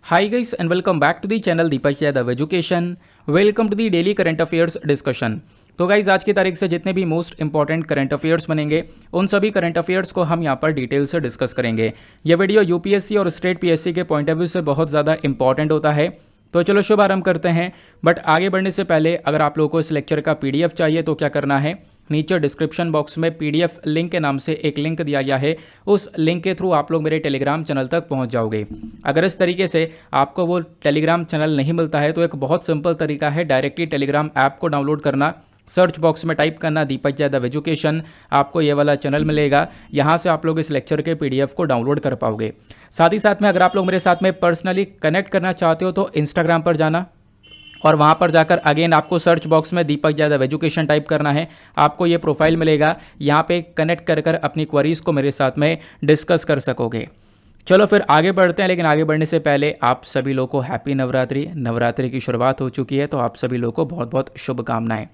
Hi guys and welcome back to the channel Deepak Yadav education. Welcome to the daily current affairs discussion. तो guys आज की तारीख से जितने भी मोस्ट इंपॉर्टेंट करंट अफेयर्स बनेंगे उन सभी करंट अफेयर्स को हम यहाँ पर डिटेल से डिस्कस करेंगे। ये वीडियो यूपीएससी और स्टेट पीएससी के पॉइंट ऑफ व्यू से बहुत ज़्यादा इंपॉर्टेंट होता है। तो चलो शुभारंभ करते हैं। बट आगे बढ़ने से पहले अगर आप लोगों को इस लेक्चर का पीडीएफ चाहिए तो क्या करना है, नीचे डिस्क्रिप्शन बॉक्स में पीडीएफ लिंक के नाम से एक लिंक दिया गया है, उस लिंक के थ्रू आप लोग मेरे टेलीग्राम चैनल तक पहुंच जाओगे। अगर इस तरीके से आपको वो टेलीग्राम चैनल नहीं मिलता है तो एक बहुत सिंपल तरीका है डायरेक्टली टेलीग्राम ऐप को डाउनलोड करना। सर्च बॉक्स में टाइप करना दीपक यादव एजुकेशन, आपको ये वाला चैनल मिलेगा। यहाँ से आप लोग इस लेक्चर के पीडीएफ को डाउनलोड कर पाओगे। साथ ही साथ में अगर आप लोग मेरे साथ में पर्सनली कनेक्ट करना चाहते हो तो इंस्टाग्राम पर जाना और वहाँ पर जाकर अगेन आपको सर्च बॉक्स में दीपक यादव एजुकेशन टाइप करना है। आपको ये प्रोफाइल मिलेगा, यहाँ पे कनेक्ट कर कर अपनी क्वेरीज को मेरे साथ में डिस्कस कर सकोगे। चलो फिर आगे बढ़ते हैं, लेकिन आगे बढ़ने से पहले आप सभी लोगों को हैप्पी नवरात्रि। नवरात्रि की शुरुआत हो चुकी है तो आप सभी लोगों को बहुत बहुत शुभकामनाएं।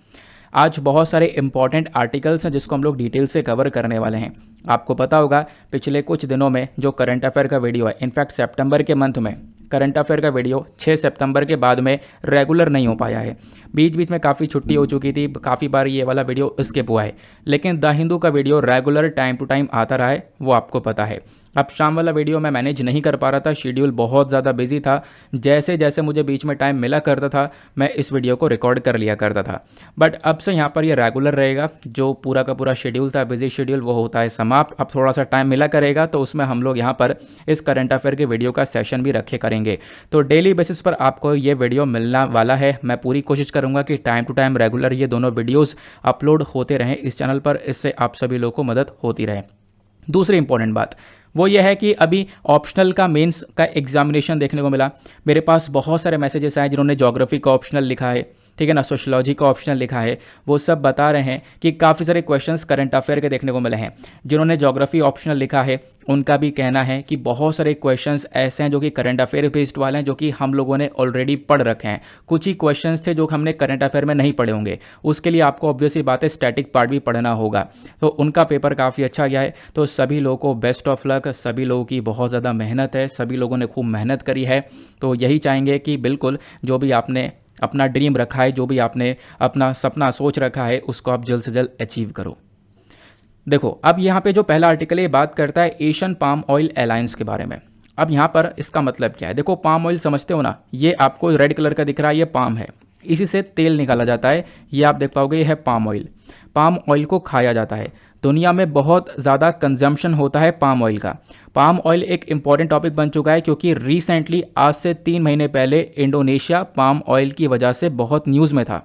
आज बहुत सारे इंपॉर्टेंट आर्टिकल्स हैं जिसको हम लोग डिटेल से कवर करने वाले हैं। आपको पता होगा पिछले कुछ दिनों में जो करंट अफेयर का वीडियो है, इनफैक्ट सितंबर के मंथ में करंट अफेयर का वीडियो 6 सितंबर के बाद में रेगुलर नहीं हो पाया है। बीच बीच में काफ़ी छुट्टी हो चुकी थी, काफ़ी बार ये वाला वीडियो स्किप हुआ है, लेकिन द हिंदू का video regular time to time आता रहा है, वो आपको पता है। अब शाम वाला वीडियो मैं मैनेज नहीं कर पा रहा था, शेड्यूल बहुत ज़्यादा बिजी था। जैसे जैसे मुझे बीच में टाइम मिला करता था मैं इस वीडियो को रिकॉर्ड कर लिया करता था। बट अब से यहाँ पर ये रेगुलर रहेगा। जो पूरा का पूरा शेड्यूल था, बिजी शेड्यूल, वो होता है समाप्त। अब थोड़ा सा टाइम मिला करेगा तो उसमें हम लोग यहाँ पर इस करंट अफेयर के वीडियो का सेशन भी रखे करेंगे। तो डेली बेसिस पर आपको ये वीडियो मिलने वाला है। मैं पूरी कोशिश करूँगा कि टाइम टू टाइम रेगुलर ये दोनों वीडियोज़ अपलोड होते रहें इस चैनल पर, इससे आप सभी लोगों को मदद होती रहे। दूसरी इंपॉर्टेंट बात वो ये है कि अभी ऑप्शनल का मेंस का एग्जामिनेशन देखने को मिला। मेरे पास बहुत सारे मैसेजेस आए जिन्होंने ज्योग्राफी का ऑप्शनल लिखा है, ठीक है ना, सोशियोलॉजी का ऑप्शनल लिखा है। वो सब बता रहे हैं कि काफ़ी सारे क्वेश्चंस करंट अफेयर के देखने को मिले हैं। जिन्होंने ज्योग्राफी ऑप्शनल लिखा है उनका भी कहना है कि बहुत सारे क्वेश्चंस ऐसे हैं जो कि करंट अफेयर बेस्ड वाले हैं, जो कि हम लोगों ने ऑलरेडी पढ़ रखे हैं। कुछ ही क्वेश्चंस थे जो हमने करंट अफेयर में नहीं पढ़े होंगे, उसके लिए आपको ऑब्वियसली बात है स्टैटिक पार्ट भी पढ़ना होगा। तो उनका पेपर काफ़ी अच्छा गया है। तो सभी लोगों को बेस्ट ऑफ लक। सभी लोगों की बहुत ज़्यादा मेहनत है, सभी लोगों ने खूब मेहनत करी है। तो यही चाहेंगे कि बिल्कुल जो भी आपने अपना ड्रीम रखा है, जो भी आपने अपना सपना सोच रखा है, उसको आप जल्द से जल्द अचीव करो। देखो अब यहाँ पे जो पहला आर्टिकल है बात करता है एशियन पाम ऑयल अलायंस के बारे में। अब यहाँ पर इसका मतलब क्या है, देखो पाम ऑयल समझते हो ना, ये आपको रेड कलर का दिख रहा है, ये पाम है, इसी से तेल निकाला जाता है। ये आप देख पाओगे, ये है पाम ऑयल। पाम ऑयल को खाया जाता है। दुनिया में बहुत ज़्यादा कंजम्पशन होता है पाम ऑयल का। पाम ऑयल एक इम्पॉर्टेंट टॉपिक बन चुका है क्योंकि रिसेंटली आज से 3 महीने पहले इंडोनेशिया पाम ऑयल की वजह से बहुत न्यूज़ में था।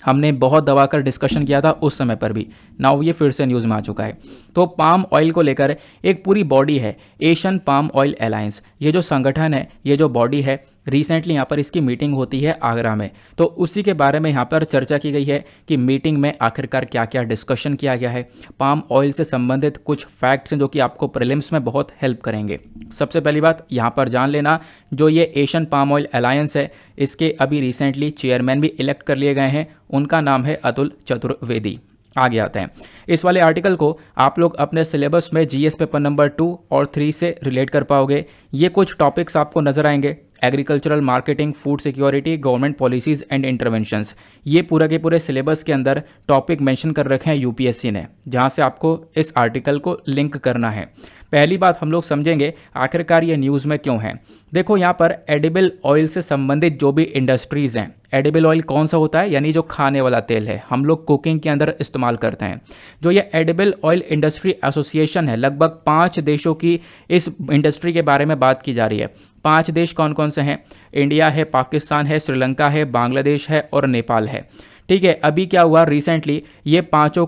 हमने बहुत दबा कर डिस्कशन किया था उस समय पर भी, नाउ ये फिर से न्यूज़ में आ चुका है। तो पाम ऑयल को लेकर एक पूरी बॉडी है एशियन पाम ऑयल अलायंस। ये जो संगठन है, ये जो बॉडी है, रिसेंटली यहाँ पर इसकी मीटिंग होती है आगरा में। तो उसी के बारे में यहाँ पर चर्चा की गई है कि मीटिंग में आखिरकार क्या क्या डिस्कशन किया गया है। पाम ऑयल से संबंधित कुछ फैक्ट्स हैं जो कि आपको प्रीलिम्स में बहुत हेल्प करेंगे। सबसे पहली बात यहाँ पर जान लेना, जो ये एशियन पाम ऑयल अलायंस है, इसके अभी रिसेंटली चेयरमैन भी इलेक्ट कर लिए गए हैं। उनका नाम है अतुल चतुर्वेदी। आगे आते हैं, इस वाले आर्टिकल को आप लोग अपने सिलेबस में जीएस पेपर नंबर 2 और 3 से रिलेट कर पाओगे। ये कुछ टॉपिक्स आपको नजर आएंगे, agricultural marketing, food security, government policies and interventions. ये पूरा के पूरे सिलेबस के अंदर टॉपिक मेंशन कर रखे हैं यूपीएससी ने, जहां से आपको इस आर्टिकल को लिंक करना है। पहली बात हम लोग समझेंगे आखिरकार ये न्यूज़ में क्यों है। देखो यहाँ पर एडिबल ऑयल से संबंधित जो भी इंडस्ट्रीज़ हैं, एडिबल ऑयल कौन सा होता है, यानी जो खाने वाला तेल है, हम लोग कुकिंग के अंदर इस्तेमाल करते हैं। जो ये एडिबल ऑयल इंडस्ट्री एसोसिएशन है, लगभग 5 देशों की इस इंडस्ट्री के बारे में बात की जा रही है। 5 देश कौन कौन से हैं? इंडिया है, पाकिस्तान है, श्रीलंका है, बांग्लादेश है और नेपाल है, ठीक है। अभी क्या हुआ रिसेंटली, ये 5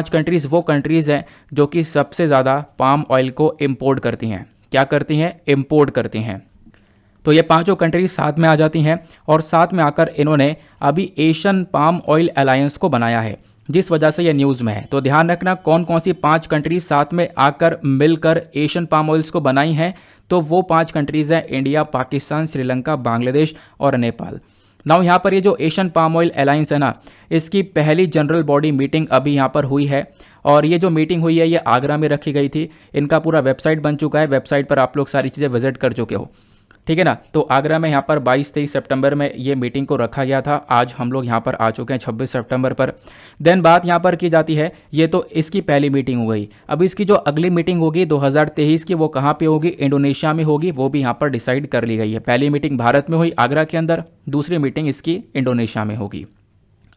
कंट्रीज़ वो कंट्रीज़ हैं जो कि सबसे ज़्यादा पाम ऑयल को इम्पोर्ट करती हैं। क्या करती हैं? इम्पोर्ट करती हैं। तो ये 5 कंट्रीज साथ में आ जाती हैं और साथ में आकर इन्होंने अभी एशियन पाम ऑयल अलायंस को बनाया है, जिस वजह से ये न्यूज़ में है। तो ध्यान रखना कौन कौन सी 5 कंट्रीज साथ में आकर मिलकर एशियन पाम ऑयल्स को बनाई हैं। तो वो 5 कंट्रीज़ हैं इंडिया, पाकिस्तान, श्रीलंका, बांग्लादेश और नेपाल। नाउ यहाँ पर ये जो एशियन पाम ऑयल अलायंस है ना, इसकी पहली जनरल बॉडी मीटिंग अभी यहाँ पर हुई है और ये जो मीटिंग हुई है ये आगरा में रखी गई थी। इनका पूरा वेबसाइट बन चुका है, वेबसाइट पर आप लोग सारी चीज़ें विजिट कर चुके हो। ठीक है ना। तो आगरा में यहाँ पर 22-23 सितंबर में ये मीटिंग को रखा गया था। आज हम लोग यहाँ पर आ चुके हैं 26 सितंबर पर। देन बात यहाँ पर की जाती है, ये तो इसकी पहली मीटिंग हो गई। अब इसकी जो अगली मीटिंग होगी 2023 की, वो कहाँ पे होगी? इंडोनेशिया में होगी। वो भी यहाँ पर डिसाइड कर ली गई है। पहली मीटिंग भारत में हुई आगरा के अंदर, दूसरी मीटिंग इसकी इंडोनेशिया में होगी।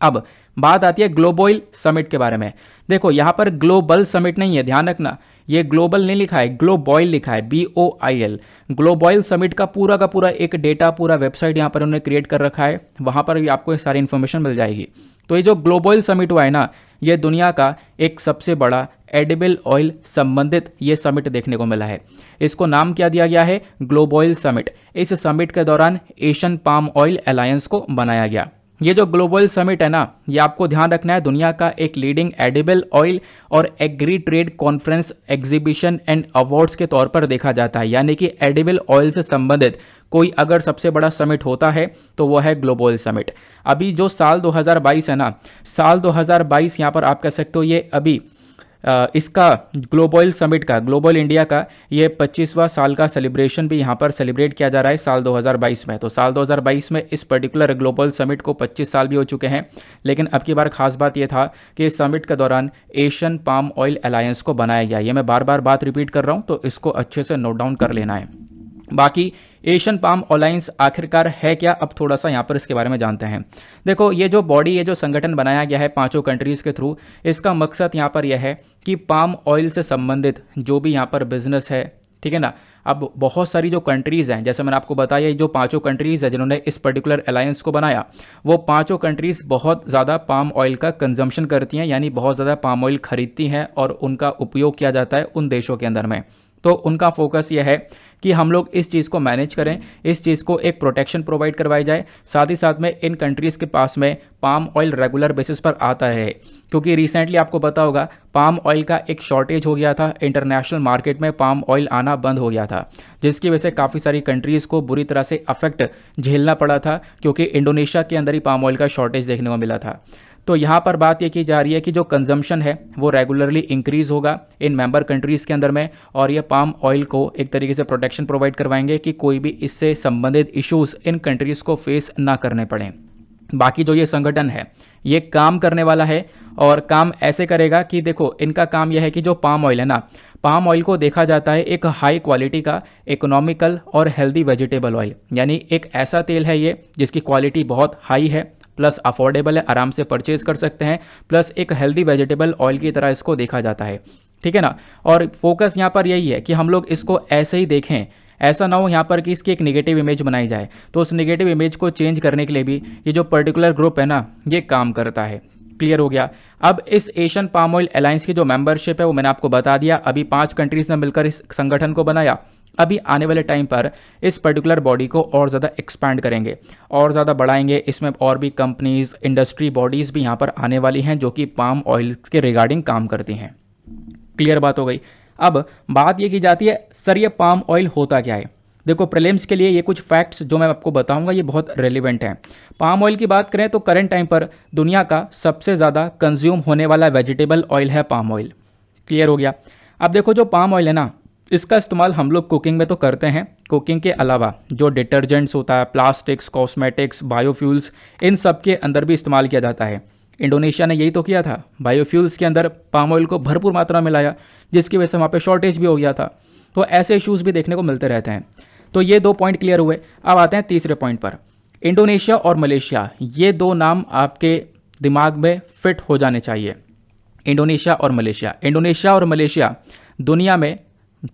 अब बात आती है ग्लोबल समिट के बारे में। देखो यहाँ पर ग्लोबल समिट नहीं है, ध्यान रखना, ये ग्लोबल नहीं लिखा है, ग्लोबॉयल लिखा है, BOIL। ग्लोबॉयल समिट का पूरा एक डेटा, पूरा वेबसाइट यहाँ पर उन्होंने क्रिएट कर रखा है, वहाँ पर भी आपको सारी इन्फॉर्मेशन मिल जाएगी। तो ये जो ग्लोबल समिट हुआ है ना, ये दुनिया का एक सबसे बड़ा एडिबल ऑयल संबंधित ये समिट देखने को मिला है। इसको नाम क्या दिया गया है? Global summit. इस समिट के दौरान एशियन पाम ऑयल अलायंस को बनाया गया। ये जो ग्लोबल समिट है ना, ये आपको ध्यान रखना है, दुनिया का एक लीडिंग एडिबल ऑयल और agri trade conference, exhibition and awards के तौर पर देखा जाता है। यानी कि एडिबल ऑयल से संबंधित कोई अगर सबसे बड़ा समिट होता है तो वो है ग्लोबल समिट। अभी जो साल 2022 है ना, साल 2022 यहाँ पर आप कह सकते हो ये अभी इसका ग्लोबल समिट का, ग्लोबल इंडिया का ये 25वां साल का सेलिब्रेशन भी यहाँ पर सेलिब्रेट किया जा रहा है साल 2022 में। तो साल 2022 में इस पर्टिकुलर ग्लोबल समिट को 25 साल भी हो चुके हैं। लेकिन अब की बार खास बात ये था कि इस समिट के दौरान एशियन पाम ऑयल अलायंस को बनाया गया। ये मैं बार बार बात रिपीट कर रहा हूँ, तो इसको अच्छे से नोट डाउन कर लेना है। बाकी एशियन पाम अलायंस आखिरकार है क्या, अब थोड़ा सा यहाँ पर इसके बारे में जानते हैं। देखो ये जो बॉडी, ये जो संगठन बनाया गया है 5 कंट्रीज़ के थ्रू, इसका मकसद यहाँ पर यह है कि पाम ऑयल से संबंधित जो भी यहाँ पर बिजनेस है, ठीक है ना। अब बहुत सारी जो कंट्रीज़ हैं, जैसे मैंने आपको बताया, ये जो 5 कंट्रीज़ है जिन्होंने इस पर्टिकुलर अलायंस को बनाया, वो 5 कंट्रीज़ बहुत ज़्यादा पाम ऑयल का कंजम्पशन करती हैं, यानी बहुत ज़्यादा पाम ऑयल खरीदती हैं और उनका उपयोग किया जाता है उन देशों के अंदर में। तो उनका फोकस ये है कि हम लोग इस चीज़ को मैनेज करें, इस चीज़ को एक प्रोटेक्शन प्रोवाइड करवाई जाए, साथ ही साथ में इन कंट्रीज़ के पास में पाम ऑयल रेगुलर बेसिस पर आता रहे। क्योंकि रिसेंटली आपको पता होगा पाम ऑयल का एक शॉर्टेज हो गया था, इंटरनेशनल मार्केट में पाम ऑयल आना बंद हो गया था, जिसकी वजह से काफ़ी सारी कंट्रीज़ को बुरी तरह से अफेक्ट झेलना पड़ा था, क्योंकि इंडोनेशिया के अंदर ही पाम ऑयल का शॉर्टेज देखने को मिला था। तो यहाँ पर बात ये की जा रही है कि जो कंजम्पशन है वो रेगुलरली इंक्रीज़ होगा इन मेंबर कंट्रीज़ के अंदर में, और ये पाम ऑयल को एक तरीके से प्रोटेक्शन प्रोवाइड करवाएंगे कि कोई भी इससे संबंधित इश्यूज़ इन कंट्रीज़ को फेस ना करने पड़ें। बाकी जो ये संगठन है ये काम करने वाला है, और काम ऐसे करेगा कि देखो इनका काम यह है कि जो पाम ऑयल है ना, पाम ऑयल को देखा जाता है एक हाई क्वालिटी का इकोनॉमिकल और हेल्दी वेजिटेबल ऑयल, यानी एक ऐसा तेल है ये जिसकी क्वालिटी बहुत हाई है, प्लस अफोर्डेबल है, आराम से परचेज कर सकते हैं, प्लस एक हेल्दी वेजिटेबल ऑयल की तरह इसको देखा जाता है, ठीक है ना। और फोकस यहाँ पर यही है कि हम लोग इसको ऐसे ही देखें, ऐसा ना हो यहाँ पर कि इसकी एक नेगेटिव इमेज बनाई जाए। तो उस नेगेटिव इमेज को चेंज करने के लिए भी ये जो पर्टिकुलर ग्रुप है ना, ये काम करता है। क्लियर हो गया। अब इस एशियन पाम ऑयल अलायंस की जो मेंबरशिप है वो मैंने आपको बता दिया, अभी 5 कंट्रीज़ ने मिलकर इस संगठन को बनाया। अभी आने वाले टाइम पर इस पर्टिकुलर बॉडी को और ज़्यादा एक्सपैंड करेंगे और ज़्यादा बढ़ाएंगे। इसमें और भी कंपनीज, इंडस्ट्री बॉडीज़ भी यहाँ पर आने वाली हैं जो कि पाम ऑयल के रिगार्डिंग काम करती हैं। क्लियर बात हो गई। अब बात ये की जाती है सर ये पाम ऑयल होता क्या है। देखो प्रीलिम्स के लिए ये कुछ फैक्ट्स जो मैं आपको बताऊंगा ये बहुत रेलिवेंट हैं। पाम ऑयल की बात करें तो करंट टाइम पर दुनिया का सबसे ज़्यादा कंज्यूम होने वाला वेजिटेबल ऑयल है पाम ऑयल। क्लियर हो गया। अब देखो जो पाम ऑयल है ना, इसका इस्तेमाल हम लोग कुकिंग में तो करते हैं, कुकिंग के अलावा जो डिटर्जेंट्स होता है, प्लास्टिक्स, कॉस्मेटिक्स, बायोफ्यूल्स, इन सब के अंदर भी इस्तेमाल किया जाता है। इंडोनेशिया ने यही तो किया था, बायोफ्यूल्स के अंदर पाम ऑयल को भरपूर मात्रा में लाया, जिसकी वजह से वहाँ पे शॉर्टेज भी हो गया था। तो ऐसे इश्यूज़ भी देखने को मिलते रहते हैं। तो ये 2 पॉइंट क्लियर हुए। अब आते हैं तीसरे पॉइंट पर। इंडोनेशिया और मलेशिया, ये 2 नाम आपके दिमाग में फिट हो जाने चाहिए। इंडोनेशिया और मलेशिया। इंडोनेशिया और मलेशिया दुनिया में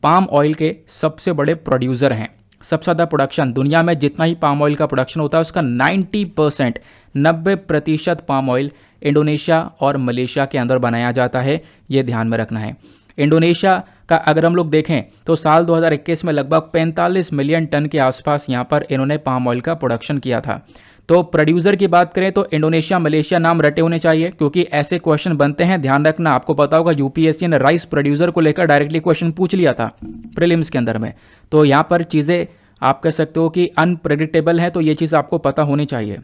पाम ऑयल के सबसे बड़े प्रोड्यूसर हैं। सबसे ज़्यादा प्रोडक्शन दुनिया में जितना ही पाम ऑयल का प्रोडक्शन होता है उसका 90% 90% पाम ऑयल इंडोनेशिया और मलेशिया के अंदर बनाया जाता है। ये ध्यान में रखना है। इंडोनेशिया का अगर हम लोग देखें तो साल 2021 में लगभग 45 मिलियन टन के आसपास यहाँ पर इन्होंने पाम ऑयल का प्रोडक्शन किया था। तो प्रोड्यूसर की बात करें तो इंडोनेशिया, मलेशिया नाम रटे होने चाहिए, क्योंकि ऐसे क्वेश्चन बनते हैं। ध्यान रखना, आपको पता होगा यूपीएससी ने राइस प्रोड्यूसर को लेकर डायरेक्टली क्वेश्चन पूछ लिया था प्रीलिम्स के अंदर में। तो यहाँ पर चीज़ें आप कह सकते हो कि अनप्रेडिक्टेबल है, तो ये चीज़ आपको पता होनी चाहिए।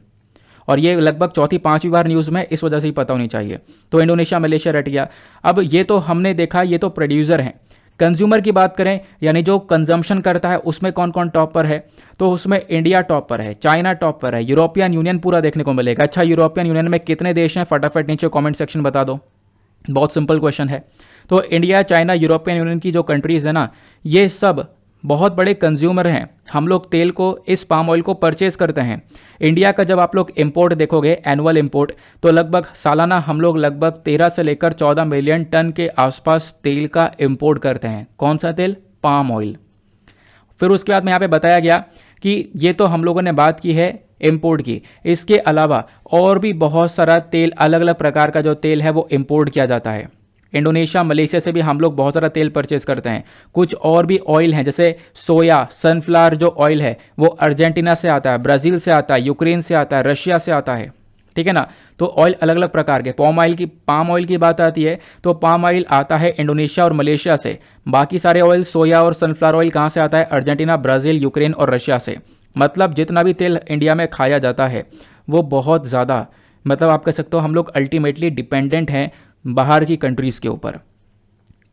और ये लगभग 4-5वीं बार न्यूज़ में, इस वजह से ही पता होनी चाहिए। तो इंडोनेशिया, मलेशिया रट गया। अब ये तो हमने देखा, ये तो प्रोड्यूसर हैं। कंज्यूमर की बात करें यानी जो कंजम्पशन करता है उसमें कौन कौन टॉप पर है, तो उसमें इंडिया टॉप पर है, चाइना टॉप पर है, यूरोपियन यूनियन पूरा देखने को मिलेगा। अच्छा, यूरोपियन यूनियन में कितने देश हैं, फटाफट नीचे कमेंट सेक्शन बता दो, बहुत सिंपल क्वेश्चन है। तो इंडिया, चाइना, यूरोपियन यूनियन की जो कंट्रीज़ है ना, ये सब बहुत बड़े कंज्यूमर हैं। हम लोग तेल को, इस पाम ऑयल को परचेज करते हैं। इंडिया का जब आप लोग इंपोर्ट देखोगे, एनुअल इंपोर्ट, तो लगभग सालाना हम लोग लगभग 13 से लेकर 14 मिलियन टन के आसपास तेल का इंपोर्ट करते हैं। कौन सा तेल? Palm oil. फिर उसके बाद में यहाँ पे बताया गया कि ये तो हम लोगों ने बात की है इंपोर्ट की, इसके अलावा और भी बहुत सारा तेल, अलग अलग प्रकार का जो तेल है वो इंपोर्ट किया जाता है। इंडोनेशिया, मलेशिया से भी हम लोग बहुत सारा तेल परचेज करते हैं। कुछ और भी ऑयल हैं, जैसे सोया, सनफ्लावर जो ऑयल है वो अर्जेंटीना से आता है, ब्राज़ील से आता है, यूक्रेन से आता है, रशिया से आता है, ठीक है ना। तो ऑयल अलग अलग प्रकार के, पाम ऑयल की बात आती है तो पाम ऑयल आता है इंडोनेशिया और मलेशिया से। बाकी सारे ऑयल, सोया और सनफ्लावर ऑयल कहाँ से आता है? अर्जेंटीना, ब्राज़ील, यूक्रेन और रशिया से। मतलब जितना भी तेल इंडिया में खाया जाता है वो बहुत ज़्यादा, मतलब आप कह सकते हो हम लोग अल्टीमेटली डिपेंडेंट हैं बाहर की कंट्रीज़ के ऊपर।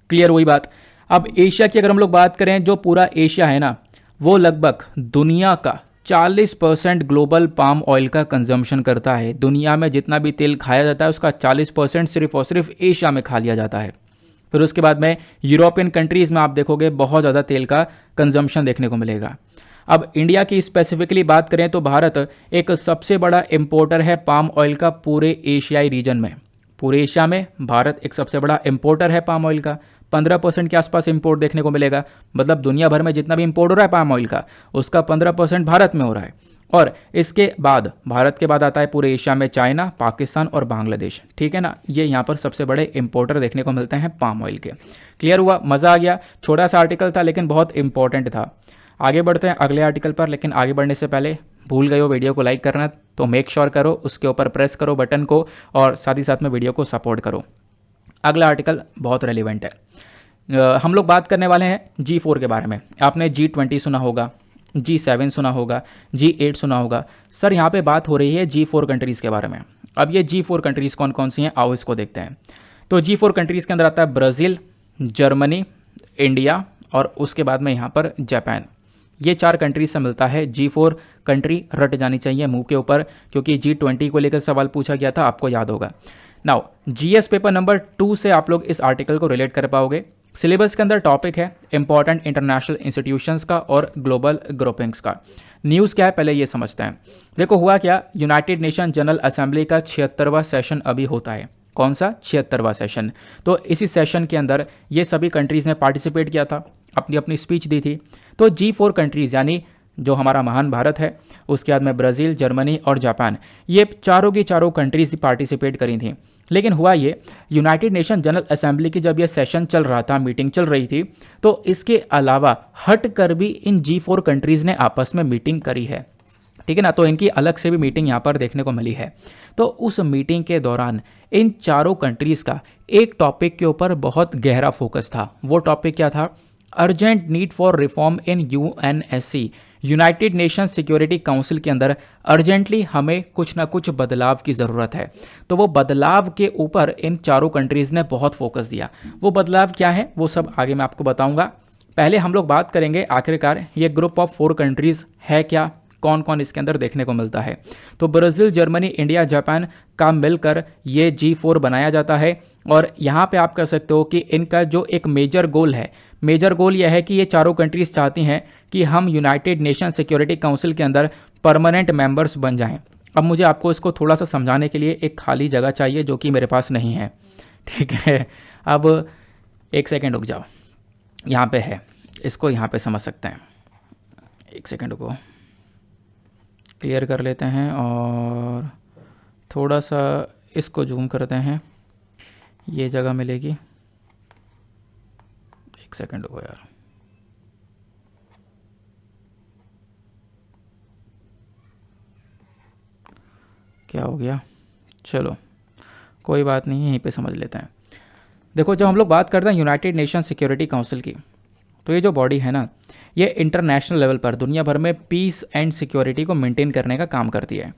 क्लियर हुई बात। अब एशिया की अगर हम लोग बात करें, जो पूरा एशिया है ना, वो लगभग दुनिया का 40% ग्लोबल पाम ऑयल का कंजम्पशन करता है। दुनिया में जितना भी तेल खाया जाता है उसका 40% सिर्फ और सिर्फ एशिया में खा लिया जाता है। फिर उसके बाद में यूरोपियन कंट्रीज़ में आप देखोगे बहुत ज़्यादा तेल का कंजम्पशन देखने को मिलेगा। अब इंडिया की स्पेसिफिकली बात करें तो भारत एक सबसे बड़ा इंपोर्टर है पाम ऑयल का पूरे एशियाई रीजन में। पूरे एशिया में भारत एक सबसे बड़ा इंपोर्टर है पाम ऑयल का। 15% के आसपास इंपोर्ट देखने को मिलेगा। मतलब दुनिया भर में जितना भी इंपोर्ट हो रहा है पाम ऑयल का, उसका 15% भारत में हो रहा है। और इसके बाद, भारत के बाद आता है पूरे एशिया में चाइना, पाकिस्तान और बांग्लादेश, ठीक है ना। ये यहाँ पर सबसे बड़े इंपोर्टर देखने को मिलते हैं पाम ऑयल के। क्लियर हुआ? मज़ा आ गया। छोटा सा आर्टिकल था लेकिन बहुत इंपॉर्टेंट था। आगे बढ़ते हैं अगले आर्टिकल पर, लेकिन आगे बढ़ने से पहले भूल गए हो वीडियो को लाइक करना, तो मेक श्योर करो, उसके ऊपर प्रेस करो बटन को, और साथ ही साथ में वीडियो को सपोर्ट करो। अगला आर्टिकल बहुत रेलिवेंट है। हम लोग बात करने वाले हैं G4 के बारे में। आपने G20 सुना होगा, G7 सुना होगा, G8 सुना होगा। सर यहाँ पे बात हो रही है G4 कंट्रीज़ के बारे में। अब ये G4 कंट्रीज़ कौन कौन सी हैं, आओ इसको देखते हैं। तो G4 कंट्रीज़ के अंदर आता है ब्राज़ील, जर्मनी, इंडिया और उसके बाद में यहाँ पर जापान। ये 4 कंट्रीज से मिलता है G4 कंट्री। रट जानी चाहिए मुंह के ऊपर, क्योंकि G20 को लेकर सवाल पूछा गया था, आपको याद होगा। नाउ GS पेपर नंबर 2 से आप लोग इस आर्टिकल को रिलेट कर पाओगे। सिलेबस के अंदर टॉपिक है इंपॉर्टेंट इंटरनेशनल इंस्टीट्यूशंस का और ग्लोबल ग्रुपिंग्स का। न्यूज़ क्या है पहले ये समझते हैं। देखो हुआ क्या, यूनाइटेड नेशन जनरल असेंबली का 76वां सेशन अभी होता है। कौन सा? 76वां सेशन। तो इसी सेशन के अंदर ये सभी कंट्रीज़ ने पार्टिसिपेट किया था, अपनी अपनी स्पीच दी थी। तो G4 कंट्रीज़ यानी जो हमारा महान भारत है, उसके बाद में ब्राज़ील, जर्मनी और जापान, ये चारों की चारों कंट्रीज़ पार्टिसिपेट करी थी। लेकिन हुआ ये, यूनाइटेड नेशन जनरल असेंबली की जब ये सेशन चल रहा था, मीटिंग चल रही थी, तो इसके अलावा हट कर भी इन G4 कंट्रीज़ ने आपस में मीटिंग करी है, ठीक है ना। तो इनकी अलग से भी मीटिंग यहाँ पर देखने को मिली है। तो उस मीटिंग के दौरान इन चारों कंट्रीज़ का एक टॉपिक के ऊपर बहुत गहरा फोकस था। वो टॉपिक क्या था? Urgent need for reform in UNSC, United nation security council के अंदर अर्जेंटली हमें कुछ ना कुछ बदलाव की ज़रूरत है। तो वो बदलाव के ऊपर इन चारों कंट्रीज़ ने बहुत फोकस दिया। वो बदलाव क्या है वो सब आगे मैं आपको बताऊंगा। पहले हम लोग बात करेंगे आखिरकार ये ग्रुप ऑफ 4 कंट्रीज़ है क्या, कौन कौन इसके अंदर देखने को मिलता है। तो ब्राज़ील, जर्मनी, इंडिया, जापान का मिलकर ये G4 बनाया जाता है। और यहाँ पे आप कह सकते हो कि इनका जो एक मेजर गोल है, मेजर गोल यह है कि ये चारों कंट्रीज़ चाहती हैं कि हम यूनाइटेड नेशन सिक्योरिटी काउंसिल के अंदर परमानेंट मेंबर्स बन जाएं। अब मुझे आपको इसको थोड़ा सा समझाने के लिए एक खाली जगह चाहिए जो कि मेरे पास नहीं है, ठीक है। अब एक सेकेंड रुक जाओ, यहाँ पे है, इसको यहाँ पे समझ सकते हैं। एक सेकेंड को क्लियर कर लेते हैं और थोड़ा सा इसको जूम करते हैं, ये जगह मिलेगी। एक सेकेंड को यार, क्या हो गया, चलो कोई बात नहीं, यहीं पे समझ लेते हैं। देखो जब हम लोग बात करते हैं यूनाइटेड नेशन सिक्योरिटी काउंसिल की, तो ये जो बॉडी है ना, ये इंटरनेशनल लेवल पर दुनिया भर में पीस एंड सिक्योरिटी को मेंटेन करने का काम करती है।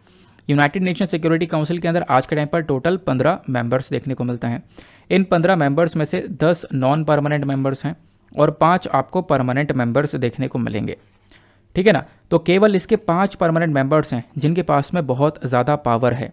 यूनाइटेड नेशन सिक्योरिटी काउंसिल के अंदर आज के टाइम पर टोटल 15 मेंबर्स देखने को मिलते हैं। इन 15 मेंबर्स में से 10 नॉन परमानेंट मेंबर्स हैं और 5 आपको परमानेंट मेंबर्स देखने को मिलेंगे, ठीक है ना। तो केवल इसके 5 परमानेंट मेंबर्स हैं जिनके पास में बहुत ज़्यादा पावर है।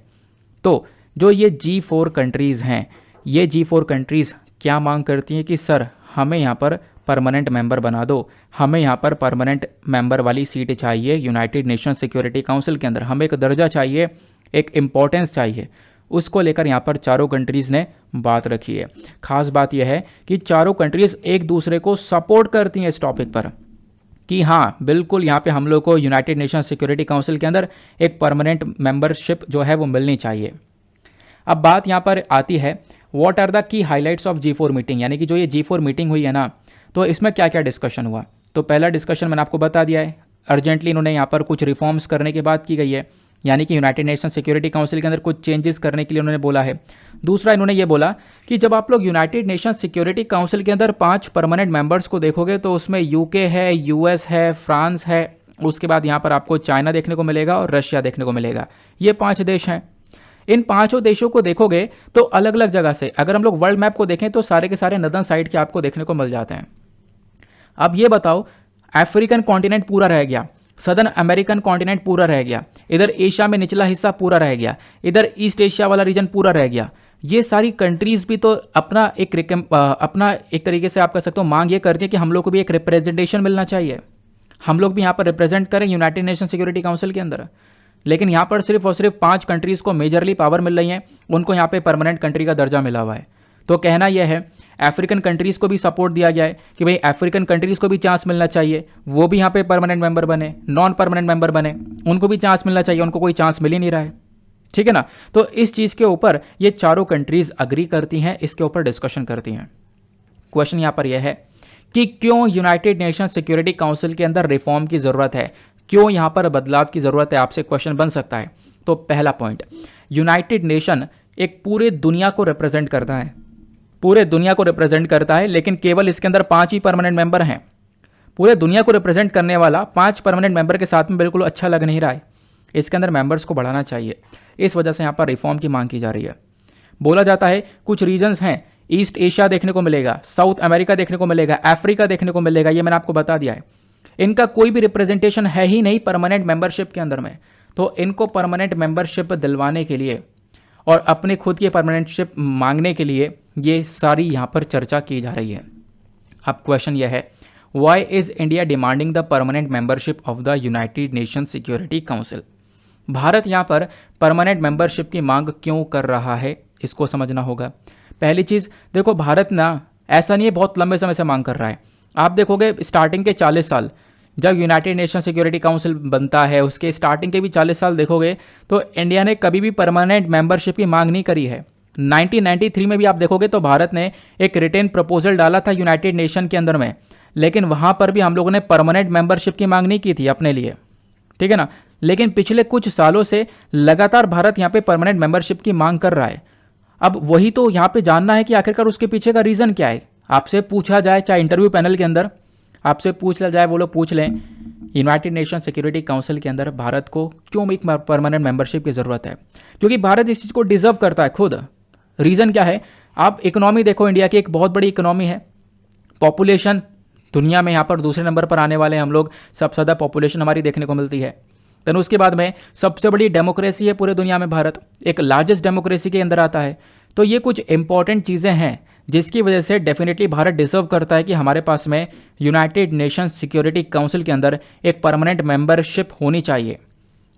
तो जो ये G4 कंट्रीज़ हैं, ये G4 कंट्रीज़ क्या मांग करती हैं कि सर हमें यहाँ पर परमानेंट मेंबर बना दो, हमें यहाँ पर परमानेंट मेंबर वाली सीट चाहिए यूनाइटेड नेशन सिक्योरिटी काउंसिल के अंदर, हमें एक दर्जा चाहिए, एक इम्पोर्टेंस चाहिए। उसको लेकर यहाँ पर चारों कंट्रीज़ ने बात रखी है। खास बात यह है कि चारों कंट्रीज़ एक दूसरे को सपोर्ट करती हैं इस टॉपिक पर कि हाँ बिल्कुल यहाँ पे हम लोग को यूनाइटेड नेशन सिक्योरिटी काउंसिल के अंदर एक परमानेंट मेंबरशिप जो है वो मिलनी चाहिए। अब बात यहाँ पर आती है what are the key highlights of G4 meeting, यानी कि जो ये G4 मीटिंग हुई है ना, तो इसमें क्या क्या डिस्कशन हुआ। तो पहला डिस्कशन मैंने आपको बता दिया है, अर्जेंटली इन्होंने यहाँ पर कुछ रिफॉर्म्स करने की बात की गई है, यानी कि यूनाइटेड नेशन सिक्योरिटी काउंसिल के अंदर कुछ चेंजेस करने के लिए उन्होंने बोला है। दूसरा इन्होंने ये बोला कि जब आप लोग यूनाइटेड नेशन सिक्योरिटी काउंसिल के अंदर 5 परमानेंट मेंबर्स को देखोगे तो उसमें यूके है, यूएस है, फ्रांस है, उसके बाद यहाँ पर आपको चाइना देखने को मिलेगा और रशिया देखने को मिलेगा। ये 5 देश हैं। इन 5 देशों को देखोगे तो अलग अलग जगह से, अगर हम लोग वर्ल्ड मैप को देखें तो सारे के सारे नदर्न साइड के आपको देखने को मिल जाते हैं। अब ये बताओ, अफ्रीकन कॉन्टिनेंट पूरा रह गया, सदर्न अमेरिकन कॉन्टिनेंट पूरा रह गया, इधर एशिया में निचला हिस्सा पूरा रह गया, इधर ईस्ट एशिया वाला रीजन पूरा रह गया। ये सारी कंट्रीज भी तो अपना एक तरीके से आप कह सकते हो मांग ये करती है कि हम लोग को भी एक रिप्रेजेंटेशन मिलना चाहिए, हम लोग भी यहाँ पर रिप्रेजेंट करें यूनाइटेड नेशन सिक्योरिटी काउंसिल के अंदर। लेकिन यहाँ पर सिर्फ और सिर्फ 5 कंट्रीज़ को मेजरली पावर मिल रही है, उनको यहाँ पे परमानेंट कंट्री का दर्जा मिला हुआ है। तो कहना यह है अफ्रीकन कंट्रीज़ को भी सपोर्ट दिया गया है कि भाई अफ्रीकन कंट्रीज़ को भी चांस मिलना चाहिए, वो भी यहाँ पे परमानेंट मेंबर बने, नॉन परमानेंट मेंबर बने, उनको भी चांस मिलना चाहिए, उनको कोई चांस मिल ही नहीं रहा है, ठीक है ना। तो इस चीज़ के ऊपर ये चारों कंट्रीज़ अग्री करती हैं, इसके ऊपर डिस्कशन करती हैं। क्वेश्चन यहाँ पर यह है कि क्यों यूनाइटेड नेशन सिक्योरिटी काउंसिल के अंदर रिफॉर्म की ज़रूरत है, क्यों यहाँ पर बदलाव की ज़रूरत है, आपसे क्वेश्चन बन सकता है। तो पहला पॉइंट, यूनाइटेड नेशन एक पूरे दुनिया को रिप्रेजेंट करता है, पूरे दुनिया को रिप्रेजेंट करता है, लेकिन केवल इसके अंदर 5 ही परमानेंट मेंबर हैं। पूरे दुनिया को रिप्रेजेंट करने वाला 5 परमानेंट मेंबर के साथ में बिल्कुल अच्छा लग नहीं रहा है, इसके अंदर मेंबर्स को बढ़ाना चाहिए। इस वजह से यहाँ पर रिफॉर्म की मांग की जा रही है। बोला जाता है कुछ रीजन्स हैं, ईस्ट एशिया देखने को मिलेगा, साउथ अमेरिका देखने को मिलेगा, अफ्रीका देखने को मिलेगा, ये मैंने आपको बता दिया है। इनका कोई भी रिप्रेजेंटेशन है ही नहीं परमानेंट मेंबरशिप के अंदर में, तो इनको परमानेंट मेंबरशिप दिलवाने के लिए और अपने खुद की परमानेंटशिप मांगने के लिए ये सारी यहाँ पर चर्चा की जा रही है। अब क्वेश्चन यह है, why is India demanding the permanent membership of the United nation security council. Bharat यहाँ पर परमानेंट मेंबरशिप की मांग क्यों कर रहा है, इसको समझना होगा। पहली चीज़ देखो, भारत ना ऐसा नहीं है बहुत लंबे समय से मांग कर रहा है। आप देखोगे स्टार्टिंग के 40 साल जब यूनाइटेड नेशन सिक्योरिटी काउंसिल बनता है, उसके स्टार्टिंग के भी 40 साल देखोगे तो इंडिया ने कभी भी परमानेंट मेंबरशिप की मांग नहीं करी है। 1993 में भी आप देखोगे तो भारत ने एक रिटेन प्रपोजल डाला था यूनाइटेड नेशन के अंदर में, लेकिन वहाँ पर भी हम लोगों ने परमानेंट मेंबरशिप की मांग नहीं की थी अपने लिए, ठीक है ना। लेकिन पिछले कुछ सालों से लगातार भारत यहाँ पे परमानेंट मेंबरशिप की मांग कर रहा है। अब वही तो यहाँ पे जानना है कि आखिरकार उसके पीछे का रीज़न क्या है। आपसे पूछा जाए, चाहे इंटरव्यू पैनल के अंदर आपसे पूछ लिया जाए, वो लोग पूछ लें यूनाइटेड नेशन सिक्योरिटी काउंसिल के अंदर भारत को क्यों एक परमानेंट मेंबरशिप की ज़रूरत है, क्योंकि भारत इस चीज़ को डिजर्व करता है खुद। रीज़न क्या है, आप इकोनॉमी देखो, इंडिया की एक बहुत बड़ी इकोनॉमी है, पॉपुलेशन दुनिया में यहाँ पर दूसरे नंबर पर आने वाले हम लोग, सबसे ज़्यादा पॉपुलेशन हमारी देखने को मिलती है। देन उसके बाद में सबसे बड़ी डेमोक्रेसी है पूरे दुनिया में, भारत एक लार्जेस्ट डेमोक्रेसी के अंदर आता है। तो ये कुछ इंपॉर्टेंट चीज़ें हैं जिसकी वजह से डेफिनेटली भारत डिजर्व करता है कि हमारे पास में यूनाइटेड नेशन सिक्योरिटी काउंसिल के अंदर एक परमानेंट मेंबरशिप होनी चाहिए।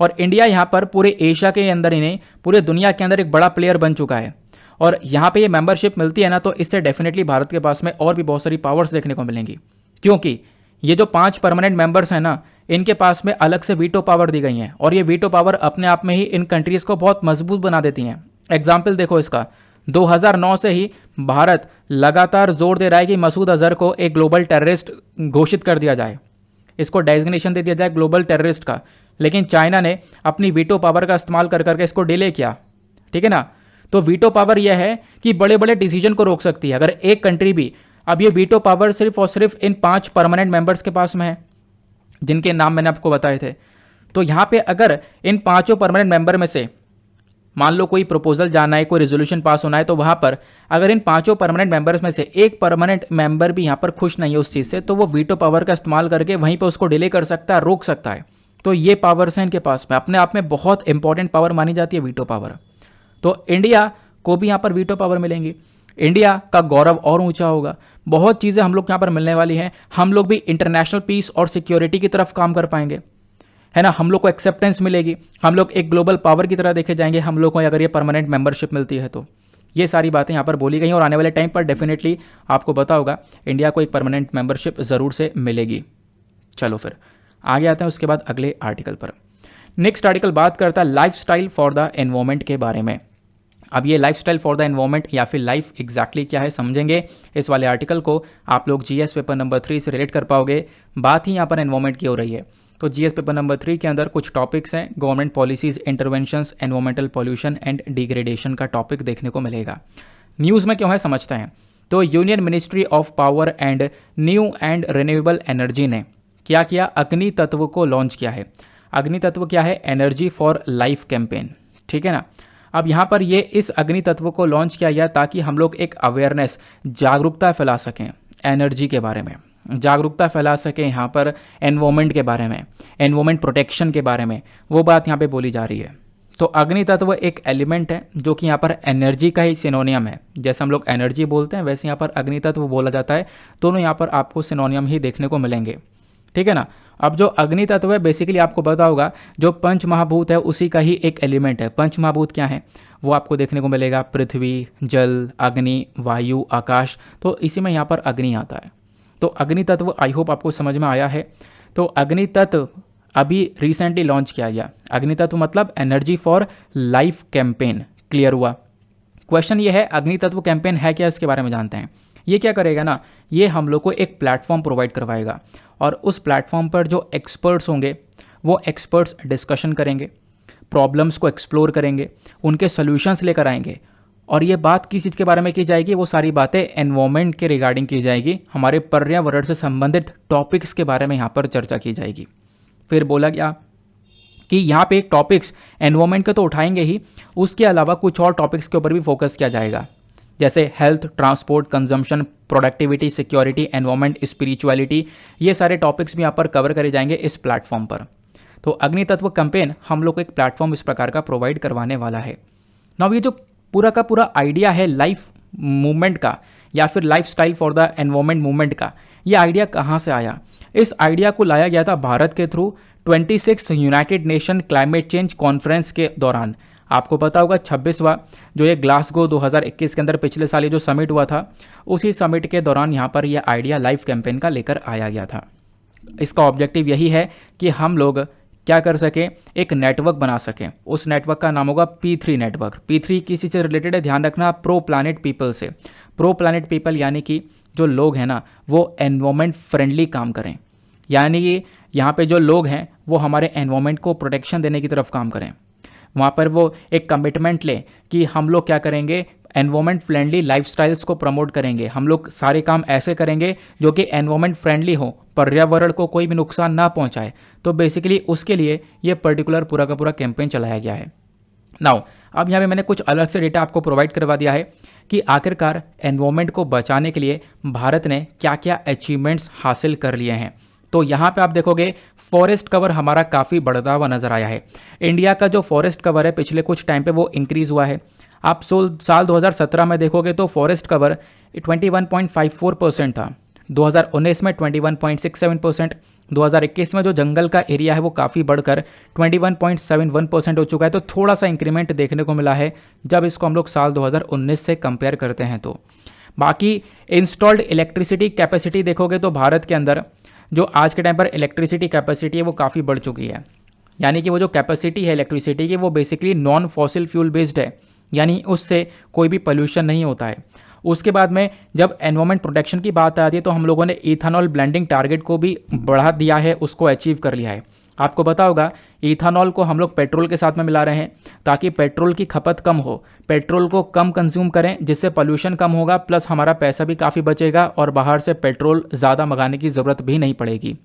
और इंडिया यहाँ पर पूरे एशिया के अंदर ही नहीं, पूरे दुनिया के अंदर एक बड़ा प्लेयर बन चुका है, और यहाँ पे ये मेंबरशिप मिलती है ना, तो इससे डेफिनेटली भारत के पास में और भी बहुत सारी पावर्स देखने को मिलेंगी, क्योंकि ये जो 5 परमानेंट मेंबर्स हैं ना, इनके पास में अलग से वीटो पावर दी गई हैं, और ये वीटो पावर अपने आप में ही इन कंट्रीज़ को बहुत मजबूत बना देती हैं। एग्जाम्पल देखो इसका, 2009 से ही भारत लगातार जोर दे रहा है कि मसूद अजहर को एक ग्लोबल टेररिस्ट घोषित कर दिया जाए, इसको डेजिग्नेशन दे दिया जाए ग्लोबल टेररिस्ट का, लेकिन चाइना ने अपनी वीटो पावर का इस्तेमाल कर करके इसको डिले किया, ठीक है ना। तो वीटो पावर यह है कि बड़े बड़े डिसीजन को रोक सकती है अगर एक कंट्री भी। अब ये वीटो पावर सिर्फ और सिर्फ इन 5 परमानेंट मेंबर्स के पास में है, जिनके नाम मैंने आपको बताए थे। तो यहाँ पे अगर इन 5 परमानेंट मेंबर में से मान लो कोई प्रपोजल जाना है, कोई रेजोल्यूशन पास होना है, तो वहाँ पर अगर इन 5 परमानेंट मेंबर्स में से एक परमानेंट मेंबर भी यहाँ पर खुश नहीं है उस चीज़ से, तो वो वीटो पावर का इस्तेमाल करके वहीं पर उसको डिले कर सकता है, रोक सकता है। तो ये पावर्स हैं इनके पास में, अपने आप में बहुत इंपॉर्टेंट पावर मानी जाती है वीटो पावर। तो इंडिया को भी यहाँ पर वीटो पावर मिलेंगी, इंडिया का गौरव और ऊंचा होगा, बहुत चीज़ें हम लोग यहाँ पर मिलने वाली हैं। हम लोग भी इंटरनेशनल पीस और सिक्योरिटी की तरफ काम कर पाएंगे, है ना। हम लोग को एक्सेप्टेंस मिलेगी, हम लोग एक ग्लोबल पावर की तरह देखे जाएंगे हम लोग को, अगर ये परमानेंट मेंबरशिप मिलती है तो। ये सारी बातें यहाँ पर बोली गई और आने वाले टाइम पर डेफिनेटली आपको पता होगा इंडिया को एक परमानेंट मेंबरशिप ज़रूर से मिलेगी। चलो फिर आगे आते हैं उसके बाद अगले आर्टिकल पर। नेक्स्ट आर्टिकल बात करता है लाइफस्टाइल फॉर द एनवायरमेंट के बारे में। अब ये लाइफस्टाइल फॉर द एनवायरमेंट या फिर लाइफ एग्जैक्टली क्या है समझेंगे इस वाले आर्टिकल को। आप लोग जीएस पेपर नंबर 3 से रिलेट कर पाओगे, बात ही यहाँ पर एनवायरमेंट की हो रही है। तो जीएस पेपर नंबर 3 के अंदर कुछ टॉपिक्स हैं, government policies, interventions, environmental pollution and degradation का टॉपिक देखने को मिलेगा। न्यूज़ में क्यों है समझते हैं। तो union ministry of power and new and renewable energy ने क्या किया, अग्नि तत्व को लॉन्च किया है। अग्नि तत्व क्या है, एनर्जी फॉर लाइफ कैंपेन, ठीक है ना। अब यहाँ पर ये इस अग्नि तत्व को लॉन्च किया गया ताकि हम लोग एक अवेयरनेस, जागरूकता फैला सकें एनर्जी के बारे में, जागरूकता फैला सकें यहाँ पर एनवायरमेंट के बारे में, एनवायरमेंट प्रोटेक्शन के बारे में, वो बात यहाँ पे बोली जा रही है। तो अग्नि तत्व एक एलिमेंट है जो कि यहाँ पर एनर्जी का ही सिनोनियम है। जैसे हम लोग एनर्जी बोलते हैं वैसे यहाँ पर अग्नि तत्व बोला जाता है। दोनों यहाँ पर आपको सिनोनियम ही देखने को मिलेंगे, ठीक है ना। अब जो अग्नि तत्व है बेसिकली आपको पता होगा जो पंच महाभूत है उसी का ही एक एलिमेंट है। पंच महाभूत क्या है वो आपको देखने को मिलेगा, पृथ्वी, जल, अग्नि, वायु, आकाश। तो इसी में यहाँ पर अग्नि आता है। तो अग्नि तत्व आई होप आपको समझ में आया है। तो अग्नि तत्व अभी रिसेंटली लॉन्च किया गया। अग्नि तत्व मतलब energy for life campaign, clear हुआ। क्वेश्चन ये है अग्नि तत्व कैंपेन है क्या, इसके बारे में जानते हैं। ये क्या करेगा ना, ये हम लोग को एक प्लेटफॉर्म प्रोवाइड करवाएगा और उस प्लेटफॉर्म पर जो एक्सपर्ट्स होंगे वो एक्सपर्ट्स डिस्कशन करेंगे, प्रॉब्लम्स को एक्सप्लोर करेंगे, उनके सॉल्यूशंस लेकर आएंगे। और ये बात किस चीज़ के बारे में की जाएगी, वो सारी बातें एनवायरमेंट के रिगार्डिंग की जाएगी, हमारे पर्यावरण से संबंधित टॉपिक्स के बारे में यहाँ पर चर्चा की जाएगी। फिर बोला गया कि यहाँ पे एक टॉपिक्स एनवायरमेंट के तो उठाएंगे ही, उसके अलावा कुछ और टॉपिक्स के ऊपर भी फोकस किया जाएगा, जैसे health, transport, consumption, productivity, security, environment, spirituality. ये सारे टॉपिक्स भी यहाँ पर कवर करे जाएंगे इस प्लेटफॉर्म पर। तो अग्नि तत्व कैंपेन हम लोग को एक प्लेटफॉर्म इस प्रकार का प्रोवाइड करवाने वाला है। नाउ ये जो पूरा का पूरा आइडिया है लाइफ मूवमेंट का या फिर life style for the environment movement का, ये आइडिया कहाँ से आया। इस आइडिया को लाया गया था भारत के through 26 United nation climate change conference के दौरान। आपको पता होगा 26वां जो ये ग्लासगो 2021 के अंदर पिछले साल ये जो समिट हुआ था, उसी समिट के दौरान यहाँ पर यह आइडिया लाइफ कैंपेन का लेकर आया गया था। इसका ऑब्जेक्टिव यही है कि हम लोग क्या कर सकें, एक नेटवर्क बना सकें। उस नेटवर्क का नाम होगा P3 नेटवर्क। P3 किसी से रिलेटेड है, ध्यान रखना, प्रो प्लानिट पीपल से। प्रो प्लानिट पीपल यानी कि जो लोग हैं ना वो एनवायरमेंट फ्रेंडली काम करें, यानी कि यहाँ पे जो लोग हैं वो हमारे एनवायरमेंट को प्रोटेक्शन देने की तरफ काम करें। वहाँ पर वो एक कमिटमेंट लें कि हम लोग क्या करेंगे, एनवायरमेंट फ्रेंडली लाइफस्टाइल्स को प्रमोट करेंगे। हम लोग सारे काम ऐसे करेंगे जो कि एनवायरमेंट फ्रेंडली हो, पर्यावरण को कोई भी नुकसान ना पहुँचाए। तो बेसिकली उसके लिए ये पर्टिकुलर पूरा का पूरा कैंपेन चलाया गया है। नाउ अब यहाँ पे मैंने कुछ अलग से डेटा आपको प्रोवाइड करवा दिया है कि आखिरकार एनवायरमेंट को बचाने के लिए भारत ने क्या क्या अचीवमेंट्स हासिल कर लिए हैं। तो यहाँ पे आप देखोगे फॉरेस्ट कवर हमारा काफ़ी बढ़ता हुआ नज़र आया है। इंडिया का जो फॉरेस्ट कवर है पिछले कुछ टाइम पे वो इंक्रीज़ हुआ है। आप साल 2017 में देखोगे तो फॉरेस्ट कवर 21.54% था, 2019 में 21.67%, 2021 में जो जंगल का एरिया है वो काफ़ी बढ़कर 21.71% हो चुका है। तो थोड़ा सा इंक्रीमेंट देखने को मिला है जब इसको हम लोग साल 2019 से कंपेयर करते हैं। तो बाकी इंस्टॉल्ड इलेक्ट्रिसिटी कैपेसिटी देखोगे तो भारत के अंदर जो आज के टाइम पर इलेक्ट्रिसिटी कैपेसिटी है वो काफ़ी बढ़ चुकी है। यानी कि वो जो कैपेसिटी है इलेक्ट्रिसिटी की वो basically non fossil fuel based है, यानी उससे कोई भी पोल्यूशन नहीं होता है। उसके बाद में जब एनवायरमेंट प्रोटेक्शन की बात आती है तो हम लोगों ने इथेनॉल ब्लेंडिंग टारगेट को भी बढ़ा दिया है, उसको अचीव कर लिया है। आपको पता होगा इथेनॉल को हम लोग पेट्रोल के साथ में मिला रहे हैं ताकि पेट्रोल की खपत कम हो, पेट्रोल को कम कंज्यूम करें, जिससे पोल्यूशन कम होगा, प्लस हमारा पैसा भी काफ़ी बचेगा और बाहर से पेट्रोल ज़्यादा मंगाने की ज़रूरत भी नहीं पड़ेगी।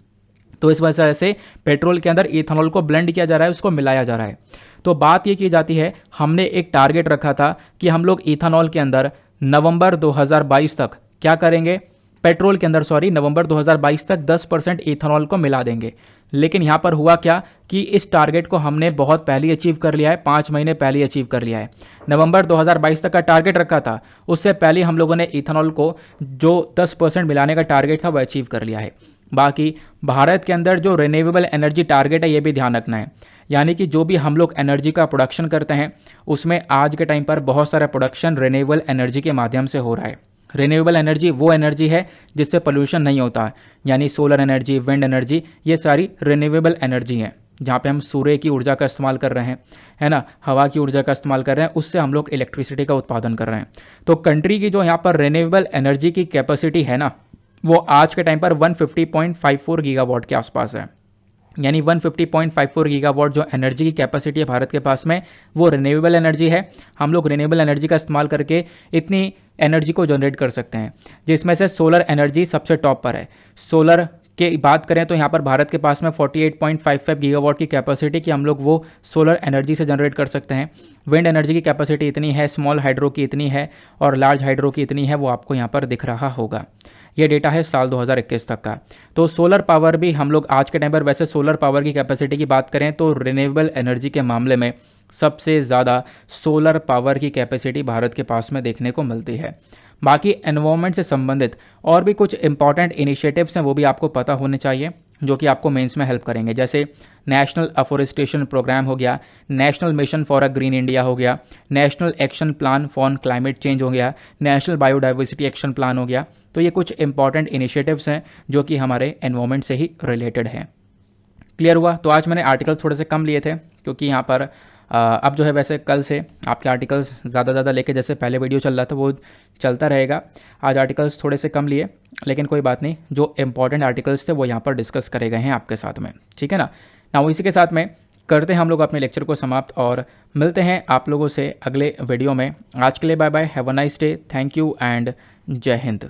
तो इस वजह से पेट्रोल के अंदर इथेनॉल को ब्लेंड किया जा रहा है, उसको मिलाया जा रहा है। तो बात ये की जाती है, हमने एक टारगेट रखा था कि हम लोग इथेनॉल के अंदर नवंबर 2022 तक क्या करेंगे, पेट्रोल के अंदर नवंबर 2022 तक 10% इथेनॉल को मिला देंगे। लेकिन यहाँ पर हुआ क्या कि इस टारगेट को हमने बहुत पहले अचीव कर लिया है, 5 महीने पहले अचीव कर लिया है। नवंबर 2022 तक का टारगेट रखा था, उससे पहले हम लोगों ने इथेनॉल को जो 10% मिलाने का टारगेट था वह अचीव कर लिया है। बाकी भारत के अंदर जो रिन्यूएबल एनर्जी टारगेट है ये भी ध्यान रखना है, यानी कि जो भी हम लोग एनर्जी का प्रोडक्शन करते हैं उसमें आज के टाइम पर बहुत सारा प्रोडक्शन रिन्यूएबल एनर्जी के माध्यम से हो रहा है। रिन्यूएबल एनर्जी वो एनर्जी है जिससे पोल्यूशन नहीं होता, यानी सोलर एनर्जी, विंड एनर्जी, ये सारी रिन्यूएबल एनर्जी है। जहाँ पे हम सूर्य की ऊर्जा का इस्तेमाल कर रहे हैं, है ना, हवा की ऊर्जा का इस्तेमाल कर रहे हैं, उससे हम लोग इलेक्ट्रिसिटी का उत्पादन कर रहे हैं। तो कंट्री की जो यहाँ पर रिन्यूएबल एनर्जी की कैपेसिटी है ना, वो आज के टाइम पर 150.54 गीगावाट के आसपास है। यानी 150.54 गीगावाट जो एनर्जी की कैपेसिटी है भारत के पास में, वो रिन्यूएबल एनर्जी है। हम लोग रिन्यूएबल एनर्जी का इस्तेमाल करके इतनी एनर्जी को जनरेट कर सकते हैं, जिसमें से सोलर एनर्जी सबसे टॉप पर है। सोलर की बात करें तो यहाँ पर भारत के पास में 48.55 गीगावाट की कैपेसिटी कि हम लोग वो सोलर एनर्जी से जनरेट कर सकते हैं। विंड एनर्जी की कैपेसिटी इतनी है, स्मॉल हाइड्रो की इतनी है और लार्ज हाइड्रो की इतनी है, वो आपको यहाँ पर दिख रहा होगा। ये डेटा है साल 2021 तक का। तो सोलर पावर भी हम लोग आज के टाइम पर, वैसे सोलर पावर की कैपेसिटी की बात करें तो रिन्यूएबल एनर्जी के मामले में सबसे ज़्यादा सोलर पावर की कैपेसिटी भारत के पास में देखने को मिलती है। बाकी एनवायरनमेंट से संबंधित और भी कुछ इंपॉर्टेंट इनिशिएटिव्स हैं, वो भी आपको पता होने चाहिए, जो कि आपको मेंस में हेल्प करेंगे। जैसे नेशनल अफॉरेस्टेशन प्रोग्राम हो गया, national mission for a green India हो गया, national action plan for climate change हो गया, नेशनल बायोडाइवर्सिटी एक्शन प्लान हो गया। तो ये कुछ इंपॉर्टेंट इनिशिएटिव्स हैं जो कि हमारे एनवायरनमेंट से ही रिलेटेड हैं। क्लियर हुआ? तो आज मैंने आर्टिकल्स थोड़े से कम लिए थे, क्योंकि यहाँ पर अब जो है वैसे कल से आपके आर्टिकल्स ज़्यादा लेके, जैसे पहले वीडियो चल रहा था वो चलता रहेगा। आज आर्टिकल्स थोड़े से कम लिए, लेकिन कोई बात नहीं, जो इंपॉर्टेंट आर्टिकल्स थे वो यहाँ पर डिस्कस करे गए हैं आपके साथ में, ठीक है ना। ना इसी के साथ में करते हैं हम लोग अपने लेक्चर को समाप्त और मिलते हैं आप लोगों से अगले वीडियो में। आज के लिए bye bye, have a nice day, thank you and Jai Hind.